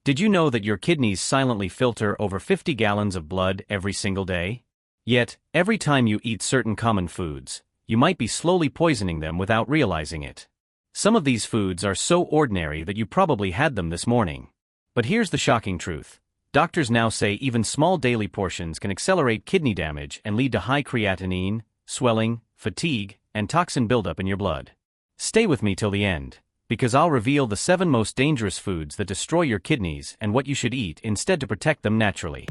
Did you know that your kidneys silently filter over 50 gallons of blood every single day? Yet, every time you eat certain common foods, you might be slowly poisoning them without realizing it. Some of these foods are so ordinary that you probably had them this morning. But here's the shocking truth. Doctors now say even small daily portions can accelerate kidney damage and lead to high creatinine, swelling, fatigue, and toxin buildup in your blood. Stay with me till the end, because I'll reveal the 7 most dangerous foods that destroy your kidneys and what you should eat instead to protect them naturally.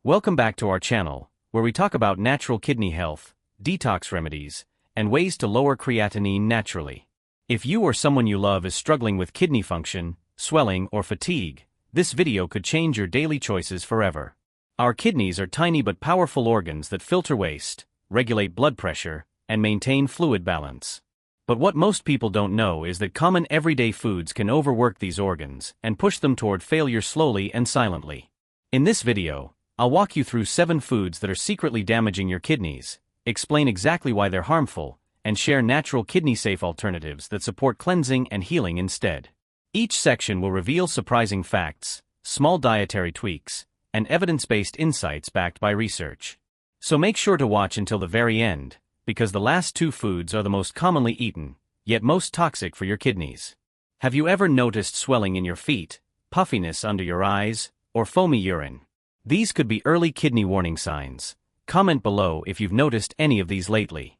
Welcome back to our channel, where we talk about natural kidney health, detox remedies, and ways to lower creatinine naturally. If you or someone you love is struggling with kidney function, swelling, or fatigue, this video could change your daily choices forever. Our kidneys are tiny but powerful organs that filter waste, regulate blood pressure, and maintain fluid balance. But what most people don't know is that common everyday foods can overwork these organs and push them toward failure slowly and silently. In this video, I'll walk you through 7 foods that are secretly damaging your kidneys, explain exactly why they're harmful, and share natural kidney-safe alternatives that support cleansing and healing instead. Each section will reveal surprising facts, small dietary tweaks, and evidence-based insights backed by research. So make sure to watch until the very end, because the last 2 foods are the most commonly eaten, yet most toxic for your kidneys. Have you ever noticed swelling in your feet, puffiness under your eyes, or foamy urine? These could be early kidney warning signs. Comment below if you've noticed any of these lately.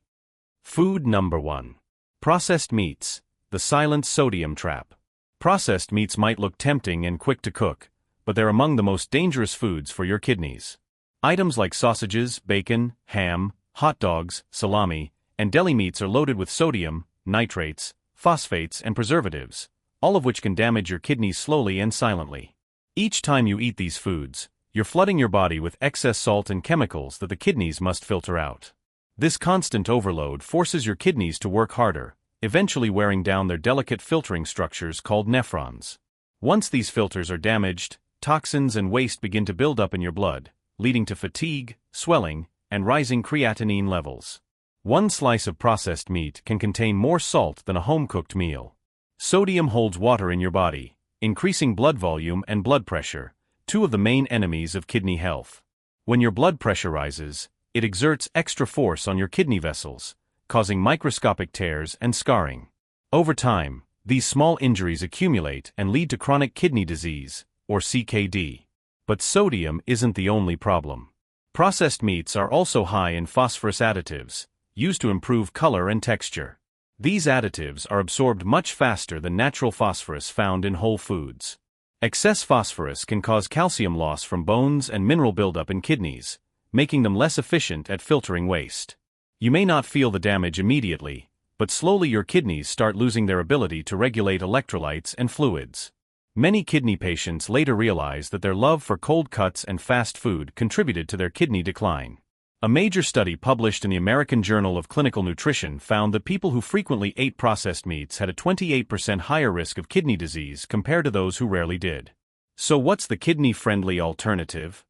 Food number 1. Processed meats, the silent sodium trap. Processed meats might look tempting and quick to cook, but they're among the most dangerous foods for your kidneys. Items like sausages, bacon, ham, hot dogs, salami, and deli meats are loaded with sodium, nitrates, phosphates, and preservatives, all of which can damage your kidneys slowly and silently. Each time you eat these foods, you're flooding your body with excess salt and chemicals that the kidneys must filter out. This constant overload forces your kidneys to work harder, eventually wearing down their delicate filtering structures called nephrons. Once these filters are damaged, toxins and waste begin to build up in your blood, leading to fatigue, swelling, and rising creatinine levels. One slice of processed meat can contain more salt than a home-cooked meal. Sodium holds water in your body, increasing blood volume and blood pressure, 2 of the main enemies of kidney health. When your blood pressure rises, it exerts extra force on your kidney vessels, causing microscopic tears and scarring. Over time, these small injuries accumulate and lead to chronic kidney disease, or CKD. But sodium isn't the only problem. Processed meats are also high in phosphorus additives, used to improve color and texture. These additives are absorbed much faster than natural phosphorus found in whole foods. Excess phosphorus can cause calcium loss from bones and mineral buildup in kidneys, making them less efficient at filtering waste. You may not feel the damage immediately, but slowly your kidneys start losing their ability to regulate electrolytes and fluids. Many kidney patients later realize that their love for cold cuts and fast food contributed to their kidney decline. A major study published in the American Journal of Clinical Nutrition found that people who frequently ate processed meats had a 28% higher risk of kidney disease compared to those who rarely did. So what's the kidney-friendly alternative?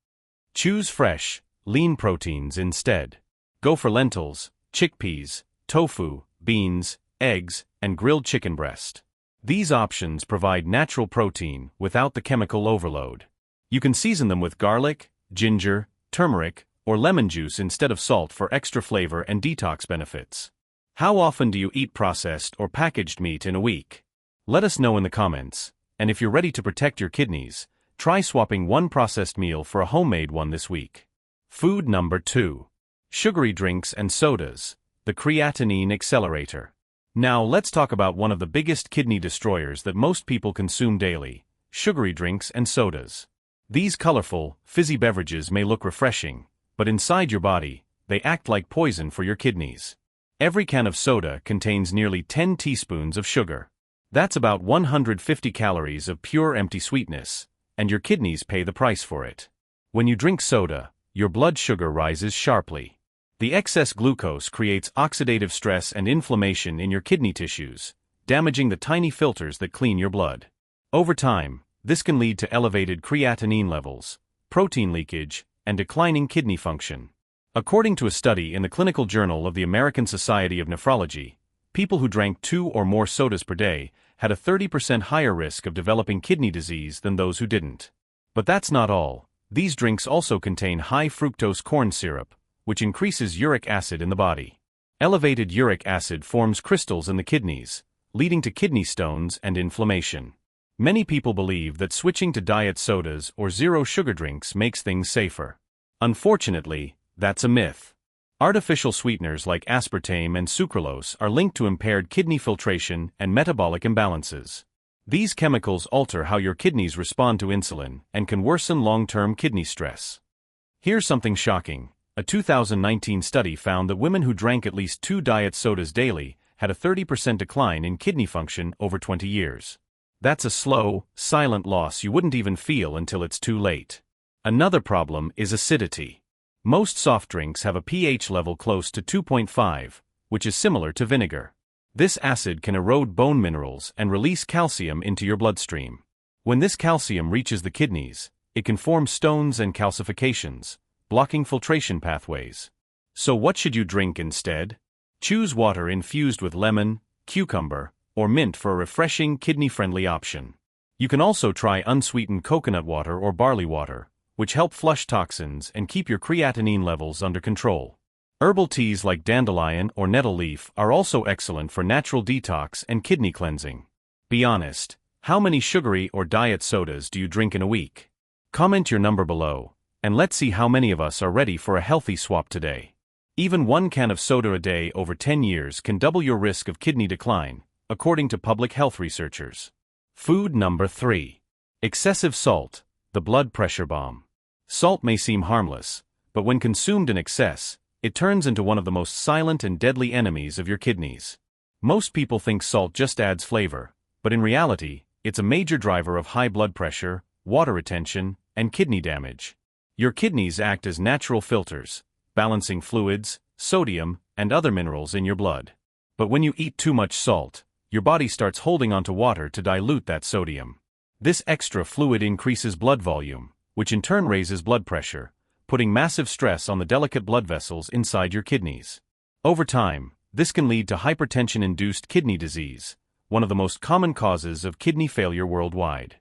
Choose fresh, lean proteins instead. Go for lentils, chickpeas, tofu, beans, eggs, and grilled chicken breast. These options provide natural protein without the chemical overload. You can season them with garlic, ginger, turmeric, or lemon juice instead of salt for extra flavor and detox benefits. How often do you eat processed or packaged meat in a week? Let us know in the comments, and if you're ready to protect your kidneys, try swapping one processed meal for a homemade one this week. Food number 2. Sugary drinks and sodas, the creatinine accelerator. Now let's talk about one of the biggest kidney destroyers that most people consume daily, sugary drinks and sodas. These colorful, fizzy beverages may look refreshing, but inside your body, they act like poison for your kidneys. Every can of soda contains nearly 10 teaspoons of sugar. That's about 150 calories of pure empty sweetness, and your kidneys pay the price for it. When you drink soda, your blood sugar rises sharply. The excess glucose creates oxidative stress and inflammation in your kidney tissues, damaging the tiny filters that clean your blood. Over time, this can lead to elevated creatinine levels, protein leakage, and declining kidney function. According to a study in the Clinical Journal of the American Society of Nephrology, people who drank 2 or more sodas per day had a 30% higher risk of developing kidney disease than those who didn't. But that's not all. These drinks also contain high fructose corn syrup, which increases uric acid in the body. Elevated uric acid forms crystals in the kidneys, leading to kidney stones and inflammation. Many people believe that switching to diet sodas or zero-sugar drinks makes things safer. Unfortunately, that's a myth. Artificial sweeteners like aspartame and sucralose are linked to impaired kidney filtration and metabolic imbalances. These chemicals alter how your kidneys respond to insulin and can worsen long-term kidney stress. Here's something shocking. A 2019 study found that women who drank at least 2 diet sodas daily had a 30% decline in kidney function over 20 years. That's a slow, silent loss you wouldn't even feel until it's too late. Another problem is acidity. Most soft drinks have a pH level close to 2.5, which is similar to vinegar. This acid can erode bone minerals and release calcium into your bloodstream. When this calcium reaches the kidneys, it can form stones and calcifications, blocking filtration pathways. So what should you drink instead? Choose water infused with lemon, cucumber, or mint for a refreshing, kidney-friendly option. You can also try unsweetened coconut water or barley water, which help flush toxins and keep your creatinine levels under control. Herbal teas like dandelion or nettle leaf are also excellent for natural detox and kidney cleansing. Be honest, how many sugary or diet sodas do you drink in a week? Comment your number below, and let's see how many of us are ready for a healthy swap today. Even 1 can of soda a day over 10 years can double your risk of kidney decline, according to public health researchers. Food number 3. Excessive salt, the blood pressure bomb. Salt may seem harmless, but when consumed in excess, it turns into one of the most silent and deadly enemies of your kidneys. Most people think salt just adds flavor, but in reality, it's a major driver of high blood pressure, water retention, and kidney damage. Your kidneys act as natural filters, balancing fluids, sodium, and other minerals in your blood. But when you eat too much salt, your body starts holding onto water to dilute that sodium. This extra fluid increases blood volume, which in turn raises blood pressure, putting massive stress on the delicate blood vessels inside your kidneys. Over time, this can lead to hypertension-induced kidney disease, one of the most common causes of kidney failure worldwide.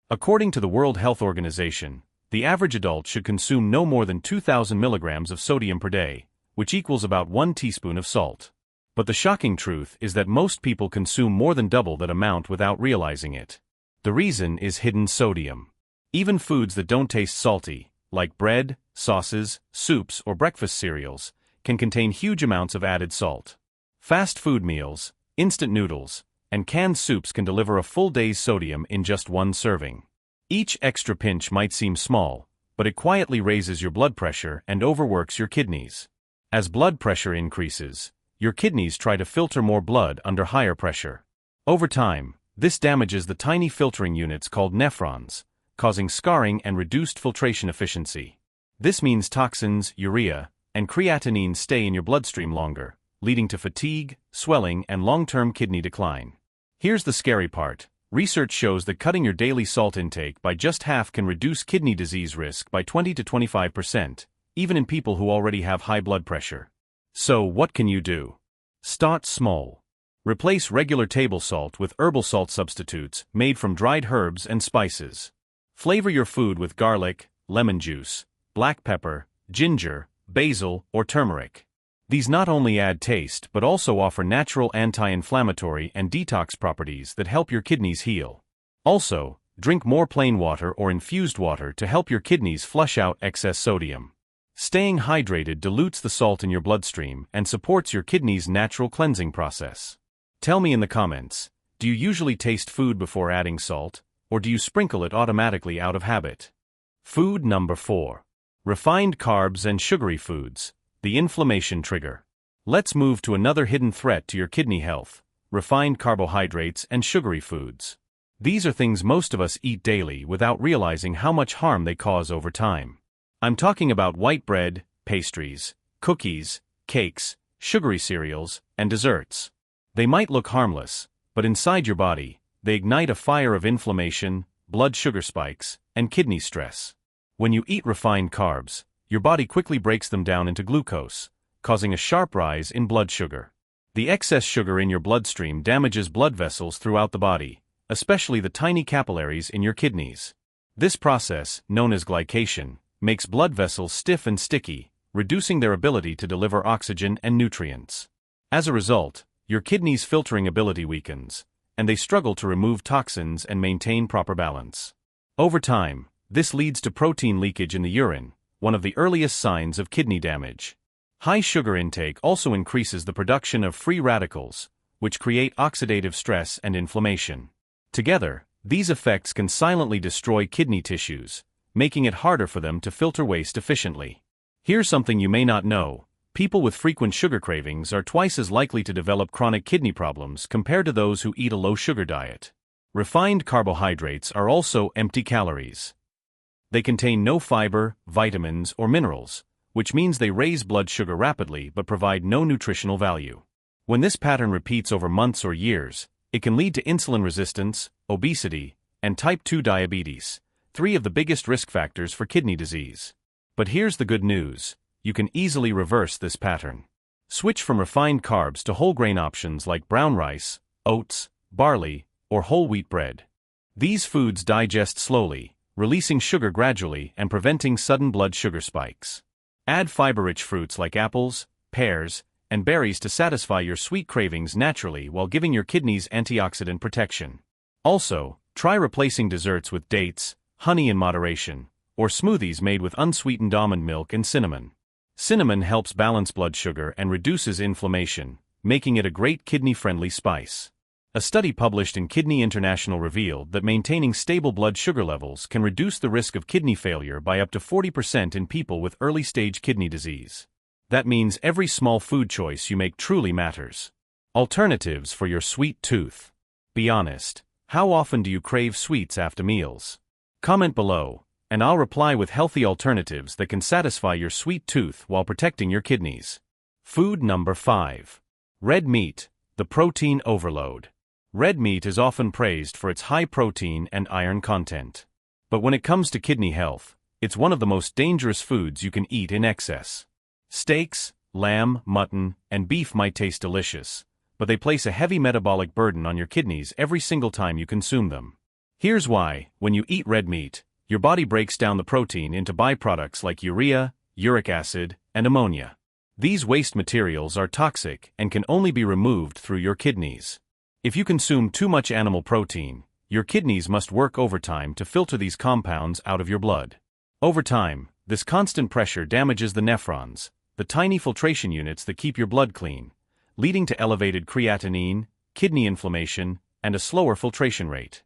According to the World Health Organization, the average adult should consume no more than 2,000 milligrams of sodium per day, which equals about 1 teaspoon of salt. But the shocking truth is that most people consume more than double that amount without realizing it. The reason is hidden sodium. Even foods that don't taste salty, like bread, sauces, soups, or breakfast cereals, can contain huge amounts of added salt. Fast food meals, instant noodles, and canned soups can deliver a full day's sodium in just 1 serving. Each extra pinch might seem small, but it quietly raises your blood pressure and overworks your kidneys. As blood pressure increases, your kidneys try to filter more blood under higher pressure. Over time, this damages the tiny filtering units called nephrons, causing scarring and reduced filtration efficiency. This means toxins, urea, and creatinine stay in your bloodstream longer, leading to fatigue, swelling, and long-term kidney decline. Here's the scary part. Research shows that cutting your daily salt intake by just half can reduce kidney disease risk by 20 to 25%, even in people who already have high blood pressure. So, what can you do? Start small. Replace regular table salt with herbal salt substitutes made from dried herbs and spices. Flavor your food with garlic, lemon juice, black pepper, ginger, basil, or turmeric. These not only add taste but also offer natural anti-inflammatory and detox properties that help your kidneys heal. Also, drink more plain water or infused water to help your kidneys flush out excess sodium. Staying hydrated dilutes the salt in your bloodstream and supports your kidneys' natural cleansing process. Tell me in the comments, do you usually taste food before adding salt, or do you sprinkle it automatically out of habit? Food number 4. Refined carbs and sugary foods, the inflammation trigger. Let's move to another hidden threat to your kidney health: refined carbohydrates and sugary foods. These are things most of us eat daily without realizing how much harm they cause over time. I'm talking about white bread, pastries, cookies, cakes, sugary cereals, and desserts. They might look harmless, but inside your body, they ignite a fire of inflammation, blood sugar spikes, and kidney stress. When you eat refined carbs, your body quickly breaks them down into glucose, causing a sharp rise in blood sugar. The excess sugar in your bloodstream damages blood vessels throughout the body, especially the tiny capillaries in your kidneys. This process, known as glycation, makes blood vessels stiff and sticky, reducing their ability to deliver oxygen and nutrients. As a result, your kidneys' filtering ability weakens, and they struggle to remove toxins and maintain proper balance. Over time, this leads to protein leakage in the urine, one of the earliest signs of kidney damage. High sugar intake also increases the production of free radicals, which create oxidative stress and inflammation. Together, these effects can silently destroy kidney tissues, making it harder for them to filter waste efficiently. Here's something you may not know: people with frequent sugar cravings are twice as likely to develop chronic kidney problems compared to those who eat a low-sugar diet. Refined carbohydrates are also empty calories. They contain no fiber, vitamins, or minerals, which means they raise blood sugar rapidly but provide no nutritional value. When this pattern repeats over months or years, it can lead to insulin resistance, obesity, and type 2 diabetes, three of the biggest risk factors for kidney disease. But here's the good news: you can easily reverse this pattern. Switch from refined carbs to whole grain options like brown rice, oats, barley, or whole wheat bread. These foods digest slowly, releasing sugar gradually and preventing sudden blood sugar spikes. Add fiber-rich fruits like apples, pears, and berries to satisfy your sweet cravings naturally while giving your kidneys antioxidant protection. Also, try replacing desserts with dates, honey in moderation, or smoothies made with unsweetened almond milk and cinnamon. Cinnamon helps balance blood sugar and reduces inflammation, making it a great kidney-friendly spice. A study published in Kidney International revealed that maintaining stable blood sugar levels can reduce the risk of kidney failure by up to 40% in people with early-stage kidney disease. That means every small food choice you make truly matters. Alternatives for your sweet tooth. Be honest, how often do you crave sweets after meals? Comment below, and I'll reply with healthy alternatives that can satisfy your sweet tooth while protecting your kidneys. Food number 5. Red meat, the protein overload. Red meat is often praised for its high protein and iron content. But when it comes to kidney health, it's one of the most dangerous foods you can eat in excess. Steaks, lamb, mutton, and beef might taste delicious, but they place a heavy metabolic burden on your kidneys every single time you consume them. Here's why: when you eat red meat, your body breaks down the protein into byproducts like urea, uric acid, and ammonia. These waste materials are toxic and can only be removed through your kidneys. If you consume too much animal protein, your kidneys must work overtime to filter these compounds out of your blood. Over time, this constant pressure damages the nephrons, the tiny filtration units that keep your blood clean, leading to elevated creatinine, kidney inflammation, and a slower filtration rate.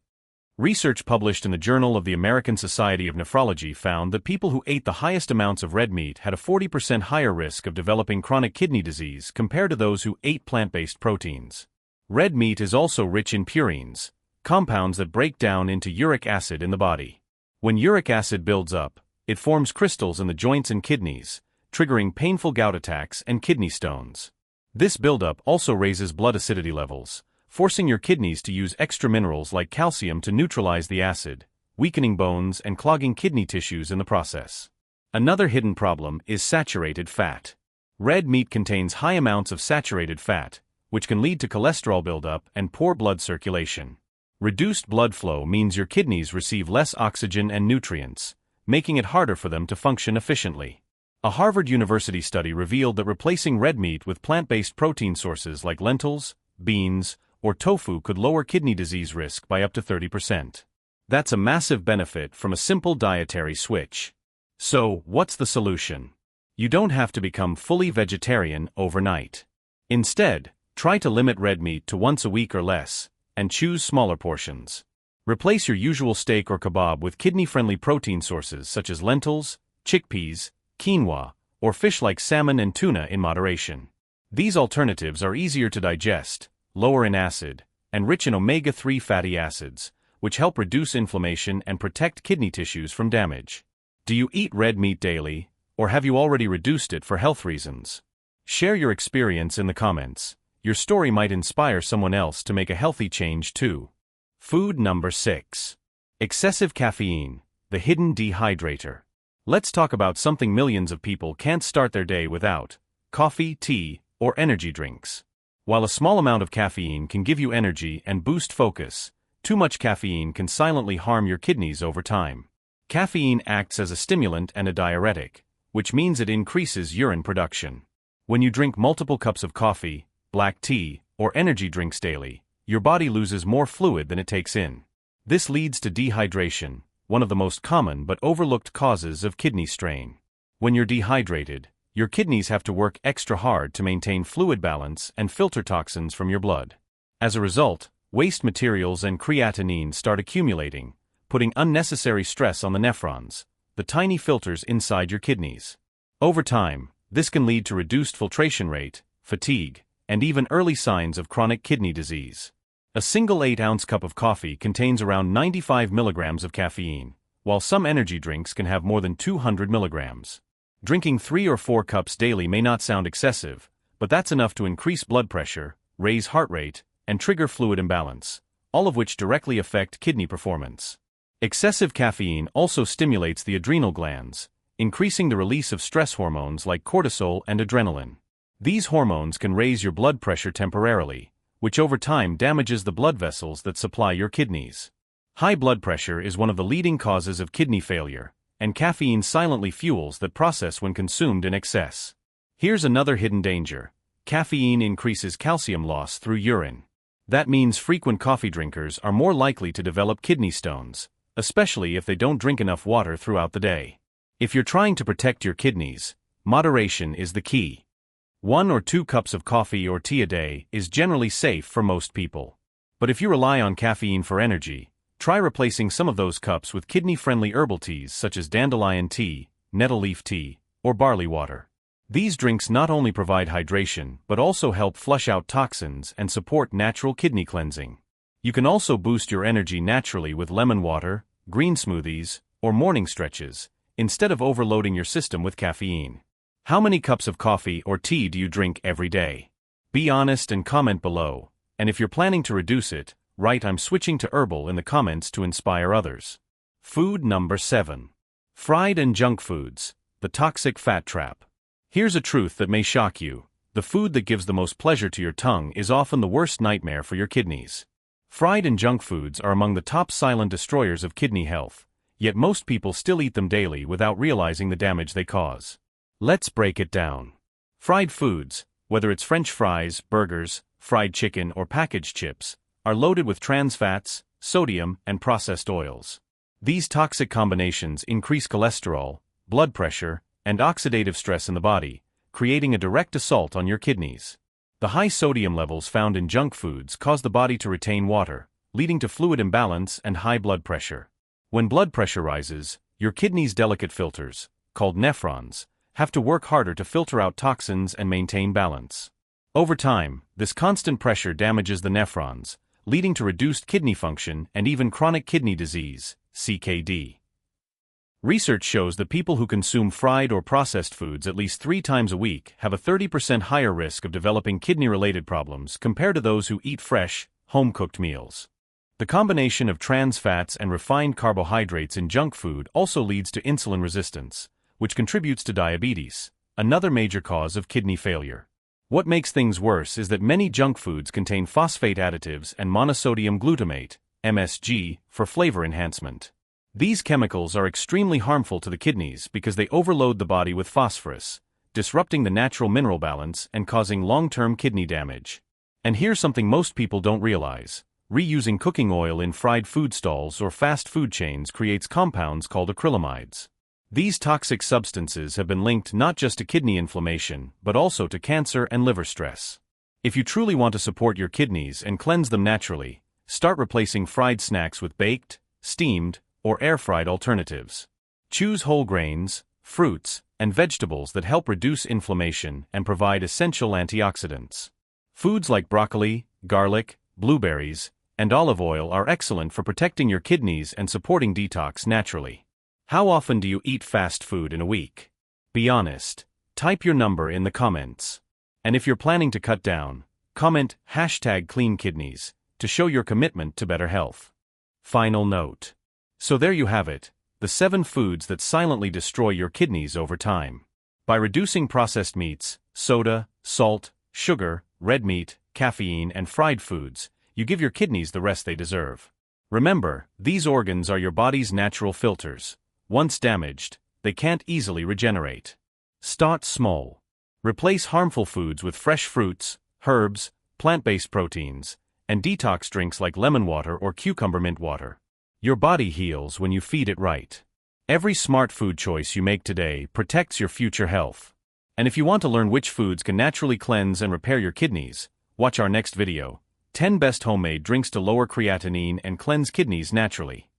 Research published in the Journal of the American Society of Nephrology found that people who ate the highest amounts of red meat had a 40% higher risk of developing chronic kidney disease compared to those who ate plant-based proteins. Red meat is also rich in purines, compounds that break down into uric acid in the body. When uric acid builds up, it forms crystals in the joints and kidneys, triggering painful gout attacks and kidney stones. This buildup also raises blood acidity levels, forcing your kidneys to use extra minerals like calcium to neutralize the acid, weakening bones and clogging kidney tissues in the process. Another hidden problem is saturated fat. Red meat contains high amounts of saturated fat, which can lead to cholesterol buildup and poor blood circulation. Reduced blood flow means your kidneys receive less oxygen and nutrients, making it harder for them to function efficiently. A Harvard University study revealed that replacing red meat with plant-based protein sources like lentils, beans, or tofu could lower kidney disease risk by up to 30%. That's a massive benefit from a simple dietary switch. So, what's the solution? You don't have to become fully vegetarian overnight. Instead, try to limit red meat to once a week or less, and choose smaller portions. Replace your usual steak or kebab with kidney-friendly protein sources such as lentils, chickpeas, quinoa, or fish like salmon and tuna in moderation. These alternatives are easier to digest, lower in acid, and rich in omega-3 fatty acids, which help reduce inflammation and protect kidney tissues from damage. Do you eat red meat daily, or have you already reduced it for health reasons? Share your experience in the comments. Your story might inspire someone else to make a healthy change too. Food number 6. Excessive caffeine, the hidden dehydrator. Let's talk about something millions of people can't start their day without: coffee, tea, or energy drinks. While a small amount of caffeine can give you energy and boost focus, too much caffeine can silently harm your kidneys over time. Caffeine acts as a stimulant and a diuretic, which means it increases urine production. When you drink multiple cups of coffee, black tea, or energy drinks daily, your body loses more fluid than it takes in. This leads to dehydration, one of the most common but overlooked causes of kidney strain. When you're dehydrated, your kidneys have to work extra hard to maintain fluid balance and filter toxins from your blood. As a result, waste materials and creatinine start accumulating, putting unnecessary stress on the nephrons, the tiny filters inside your kidneys. Over time, this can lead to reduced filtration rate, fatigue, and even early signs of chronic kidney disease. A single 8-ounce cup of coffee contains around 95 milligrams of caffeine, while some energy drinks can have more than 200 milligrams. Drinking 3 or 4 cups daily may not sound excessive, but that's enough to increase blood pressure, raise heart rate, and trigger fluid imbalance, all of which directly affect kidney performance. Excessive caffeine also stimulates the adrenal glands, increasing the release of stress hormones like cortisol and adrenaline. These hormones can raise your blood pressure temporarily, which over time damages the blood vessels that supply your kidneys. High blood pressure is one of the leading causes of kidney failure, and caffeine silently fuels that process when consumed in excess. Here's another hidden danger: caffeine increases calcium loss through urine. That means frequent coffee drinkers are more likely to develop kidney stones, especially if they don't drink enough water throughout the day. If you're trying to protect your kidneys, moderation is the key. 1 or 2 cups of coffee or tea a day is generally safe for most people. But if you rely on caffeine for energy, try replacing some of those cups with kidney-friendly herbal teas such as dandelion tea, nettle leaf tea, or barley water. These drinks not only provide hydration but also help flush out toxins and support natural kidney cleansing. You can also boost your energy naturally with lemon water, green smoothies, or morning stretches, instead of overloading your system with caffeine. How many cups of coffee or tea do you drink every day? Be honest and comment below, and if you're planning to reduce it, write "I'm switching to herbal" in the comments to inspire others. Food number 7. Fried and junk foods, the toxic fat trap. Here's a truth that may shock you: the food that gives the most pleasure to your tongue is often the worst nightmare for your kidneys. Fried and junk foods are among the top silent destroyers of kidney health, yet most people still eat them daily without realizing the damage they cause. Let's break it down. Fried foods, whether it's French fries, burgers, fried chicken, or packaged chips, are loaded with trans fats, sodium, and processed oils. These toxic combinations increase cholesterol, blood pressure, and oxidative stress in the body, creating a direct assault on your kidneys. The high sodium levels found in junk foods cause the body to retain water, leading to fluid imbalance and high blood pressure. When blood pressure rises, your kidneys' delicate filters, called nephrons, have to work harder to filter out toxins and maintain balance. Over time, this constant pressure damages the nephrons, leading to reduced kidney function and even chronic kidney disease, CKD. Research shows that people who consume fried or processed foods at least 3 times a week have a 30% higher risk of developing kidney-related problems compared to those who eat fresh, home-cooked meals. The combination of trans fats and refined carbohydrates in junk food also leads to insulin resistance, which contributes to diabetes, another major cause of kidney failure. What makes things worse is that many junk foods contain phosphate additives and monosodium glutamate, MSG, for flavor enhancement. These chemicals are extremely harmful to the kidneys because they overload the body with phosphorus, disrupting the natural mineral balance and causing long-term kidney damage. And here's something most people don't realize: reusing cooking oil in fried food stalls or fast food chains creates compounds called acrylamides. These toxic substances have been linked not just to kidney inflammation but also to cancer and liver stress. If you truly want to support your kidneys and cleanse them naturally, start replacing fried snacks with baked, steamed, or air-fried alternatives. Choose whole grains, fruits, and vegetables that help reduce inflammation and provide essential antioxidants. Foods like broccoli, garlic, blueberries, and olive oil are excellent for protecting your kidneys and supporting detox naturally. How often do you eat fast food in a week? Be honest. Type your number in the comments. And if you're planning to cut down, comment #CleanKidneys to show your commitment to better health. Final note. So there you have it, the 7 foods that silently destroy your kidneys over time. By reducing processed meats, soda, salt, sugar, red meat, caffeine, and fried foods, you give your kidneys the rest they deserve. Remember, these organs are your body's natural filters. Once damaged, they can't easily regenerate. Start small. Replace harmful foods with fresh fruits, herbs, plant-based proteins, and detox drinks like lemon water or cucumber mint water. Your body heals when you feed it right. Every smart food choice you make today protects your future health. And if you want to learn which foods can naturally cleanse and repair your kidneys, watch our next video, 10 Best Homemade Drinks to Lower Creatinine and Cleanse Kidneys Naturally.